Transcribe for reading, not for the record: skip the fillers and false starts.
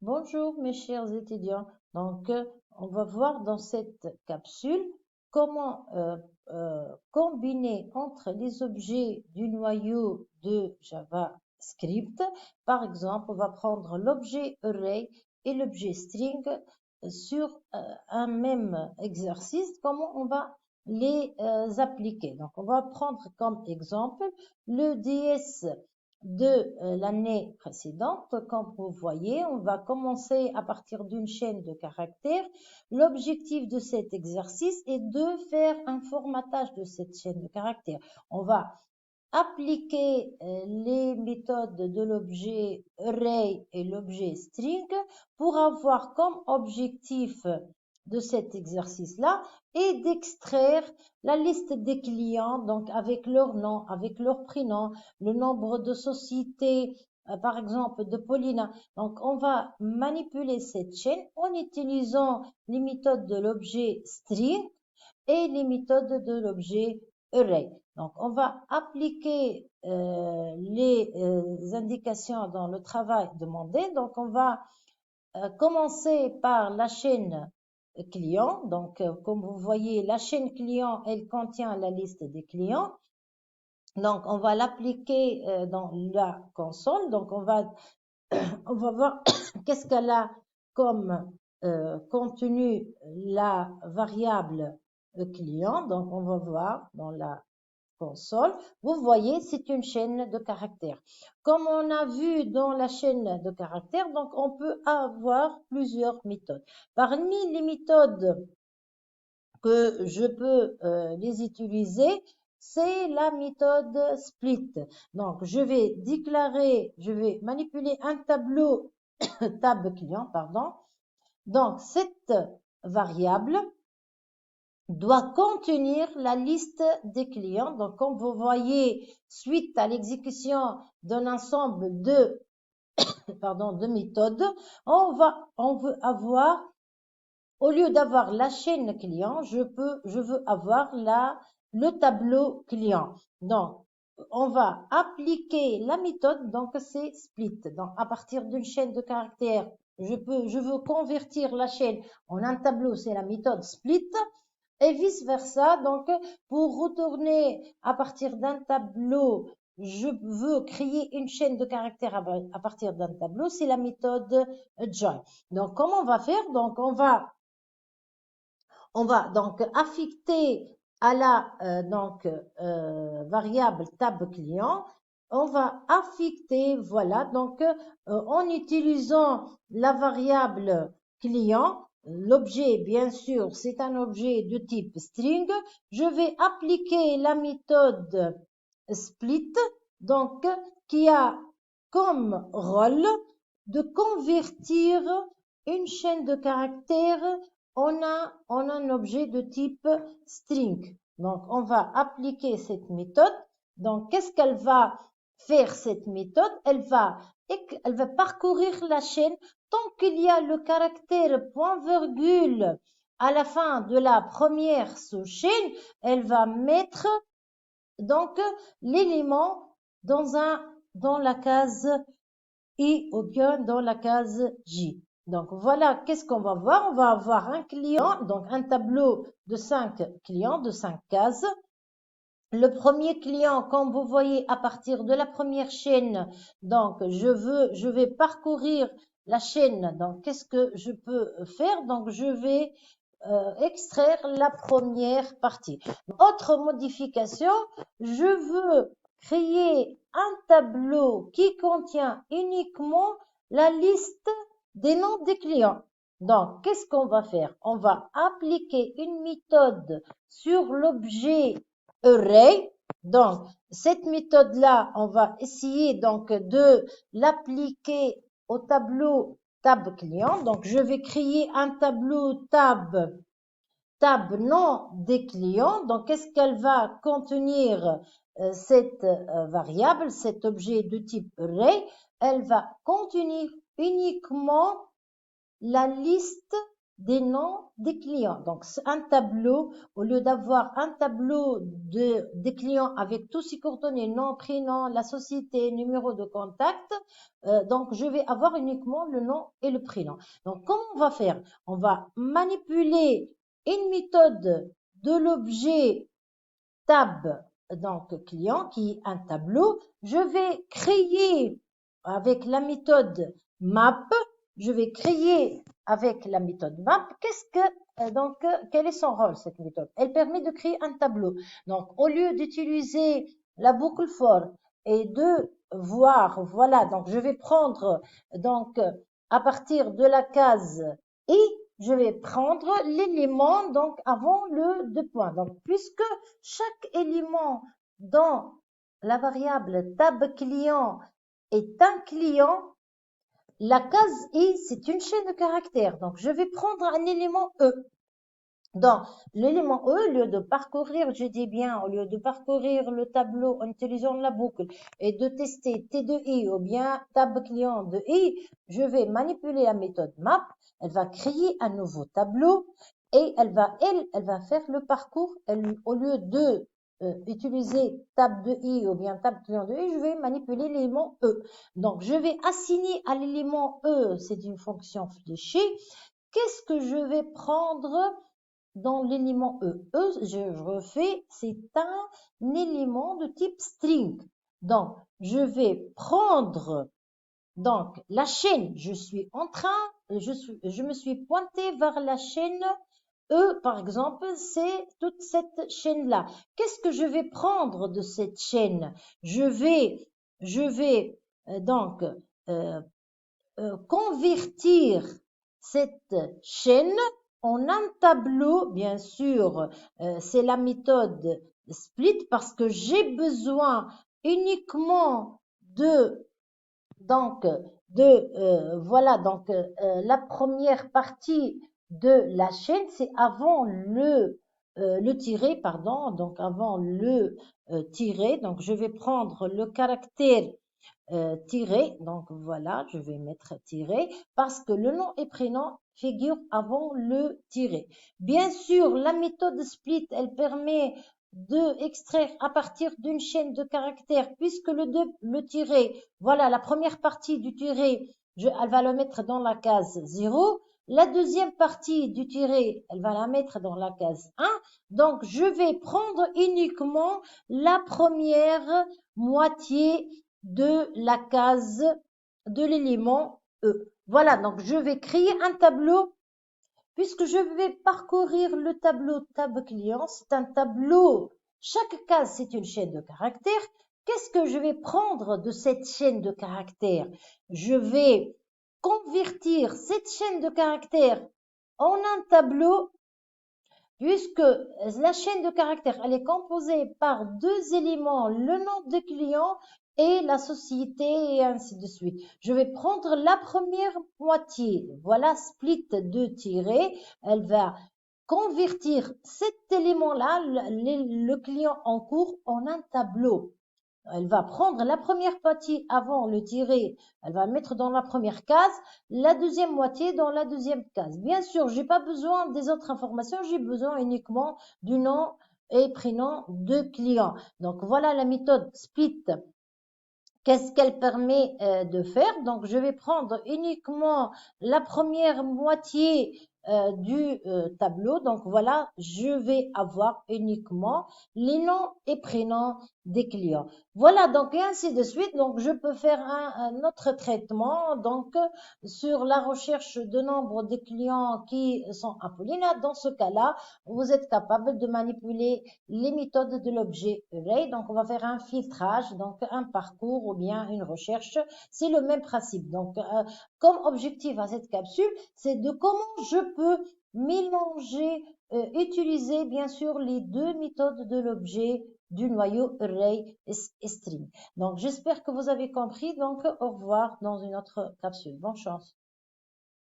Bonjour mes chers étudiants. On va voir dans cette capsule comment combiner entre les objets du noyau de JavaScript. Par exemple, on va prendre l'objet array et l'objet string sur un même exercice. Comment on va les appliquer? Donc, on va prendre comme exemple le DS de l'année précédente. Comme vous voyez, on va commencer à partir d'une chaîne de caractères. L'objectif de cet exercice est de faire un formatage de cette chaîne de caractères. On va appliquer les méthodes de l'objet array et l'objet string pour avoir comme objectif de cet exercice-là et d'extraire la liste des clients, donc avec leur nom, avec leur prénom, le nombre de sociétés, par exemple de Paulina. Donc, on va manipuler cette chaîne en utilisant les méthodes de l'objet string et les méthodes de l'objet array. Donc, on va appliquer les indications dans le travail demandé. Donc, on va commencer par la chaîne client. Donc, comme vous voyez, la chaîne client, elle contient la liste des clients. Donc, on va l'appliquer dans la console. Donc, on va voir qu'est-ce qu'elle a comme contenu la variable client. Donc, on va voir dans la console. Vous voyez, c'est une chaîne de caractères. Comme on a vu dans la chaîne de caractères, donc on peut avoir plusieurs méthodes. Parmi les méthodes que je peux les utiliser, c'est la méthode split. Donc, je vais manipuler un tableau, tab client, pardon. Donc, cette variable doit contenir la liste des clients. Donc, comme vous voyez, suite à l'exécution d'un ensemble de méthodes, on veut avoir, au lieu d'avoir la chaîne client, je veux avoir le tableau client. Donc, on va appliquer la méthode, donc c'est split. Donc, à partir d'une chaîne de caractères, je veux convertir la chaîne en un tableau, c'est la méthode split et vice-versa. Donc, pour retourner à partir d'un tableau, je veux créer une chaîne de caractères à partir d'un tableau, c'est la méthode join. Donc, comment on va faire? Donc, on va donc affecter à la variable tab client, on va affecter, voilà, donc en utilisant la variable client, l'objet, bien sûr, c'est un objet de type string, je vais appliquer la méthode split, donc qui a comme rôle de convertir une chaîne de caractères en un objet de type string. Donc, on va appliquer cette méthode. Donc, qu'est-ce qu'elle va faire cette méthode? Elle va parcourir la chaîne tant qu'il y a le caractère point virgule à la fin de la première sous-chaîne. Elle va mettre donc l'élément dans la case I ou bien dans la case J. Donc voilà, qu'est-ce qu'on va voir? On va avoir un client, donc un tableau de 5 clients, de 5 cases. Le premier client, comme vous voyez, à partir de la première chaîne, donc je vais parcourir la chaîne. Donc qu'est-ce que je peux faire? Donc je vais extraire la première partie. Autre modification, je veux créer un tableau qui contient uniquement la liste des noms des clients. Donc, qu'est-ce qu'on va faire? On va appliquer une méthode sur l'objet array. Donc, cette méthode-là, on va essayer donc de l'appliquer au tableau tab client. Donc, je vais créer un tableau tab nom des clients. Donc, qu'est-ce qu'elle va contenir cette variable, cet objet de type array? Elle va contenir uniquement la liste des noms des clients. Donc, c'est un tableau, au lieu d'avoir un tableau des clients avec tous ces coordonnées, nom, prénom, la société, numéro de contact, donc je vais avoir uniquement le nom et le prénom. Donc, comment on va faire? On va manipuler une méthode de l'objet tab, donc client, qui est un tableau. Je vais créer avec la méthode map, je vais créer avec la méthode map, quel est son rôle, cette méthode? Elle permet de créer un tableau. Donc, au lieu d'utiliser la boucle for et de voir, voilà, donc je vais prendre, donc, à partir de la case i, je vais prendre l'élément, donc, avant le deux points. Donc, puisque chaque élément dans la variable tab client est un client, la case i, c'est une chaîne de caractères. Donc, je vais prendre un élément e. Donc, l'élément e, au lieu de parcourir, je dis bien, au lieu de parcourir le tableau en utilisant la boucle et de tester t de i ou bien tab client de i, je vais manipuler la méthode map. Elle va créer un nouveau tableau et elle va faire le parcours. Au lieu de utiliser tab de i ou bien tab client de i, je vais manipuler l'élément e. Donc, je vais assigner à l'élément e, c'est une fonction fléchée. Qu'est-ce que je vais prendre dans l'élément E? Je refais, c'est un élément de type string. Donc, je vais prendre donc la chaîne. Je suis en train, je me suis pointé vers la chaîne E, par exemple, c'est toute cette chaîne-là. Qu'est-ce que je vais prendre de cette chaîne? Je vais donc convertir cette chaîne en un tableau. Bien sûr, c'est la méthode split parce que j'ai besoin uniquement voilà, donc la première partie de la chaîne, c'est avant le tiret, pardon, donc avant le tiret. Donc, je vais prendre le caractère tiré. Donc, voilà, je vais mettre tiré parce que le nom et prénom figurent avant le tiré. Bien sûr, la méthode split, elle permet de extraire à partir d'une chaîne de caractères, puisque le tiré, voilà, la première partie du tiré, elle va le mettre dans la case 0. La deuxième partie du tiré, elle va la mettre dans la case 1. Donc, je vais prendre uniquement la première moitié de la case de l'élément E. Voilà, donc je vais créer un tableau. Puisque je vais parcourir le tableau tab client, c'est un tableau. Chaque case, c'est une chaîne de caractères. Qu'est-ce que je vais prendre de cette chaîne de caractères? Je vais convertir cette chaîne de caractères en un tableau, puisque la chaîne de caractères, elle est composée par deux éléments, le nom de client et la société et ainsi de suite. Je vais prendre la première moitié, voilà, split de tiré, elle va convertir cet élément-là, le client en cours, en un tableau. Elle va prendre la première partie avant le tiré, elle va mettre dans la première case, la deuxième moitié dans la deuxième case. Bien sûr, j'ai pas besoin des autres informations, j'ai besoin uniquement du nom et prénom de client. Donc voilà la méthode split. Qu'est-ce qu'elle permet de faire? Donc, je vais prendre uniquement la première moitié du tableau. Donc, voilà, je vais avoir uniquement les noms et prénoms des clients. Voilà, donc, et ainsi de suite. Donc, je peux faire un autre traitement. Donc, sur la recherche de nombre de clients qui sont appelés. Là, dans ce cas-là, vous êtes capable de manipuler les méthodes de l'objet array. Donc, on va faire un filtrage, donc un parcours ou bien une recherche. C'est le même principe. Donc, comme objectif à cette capsule, c'est de comment je peux mélanger, utiliser bien sûr les deux méthodes de l'objet du noyau array et string. Donc, j'espère que vous avez compris. Donc, au revoir dans une autre capsule. Bonne chance.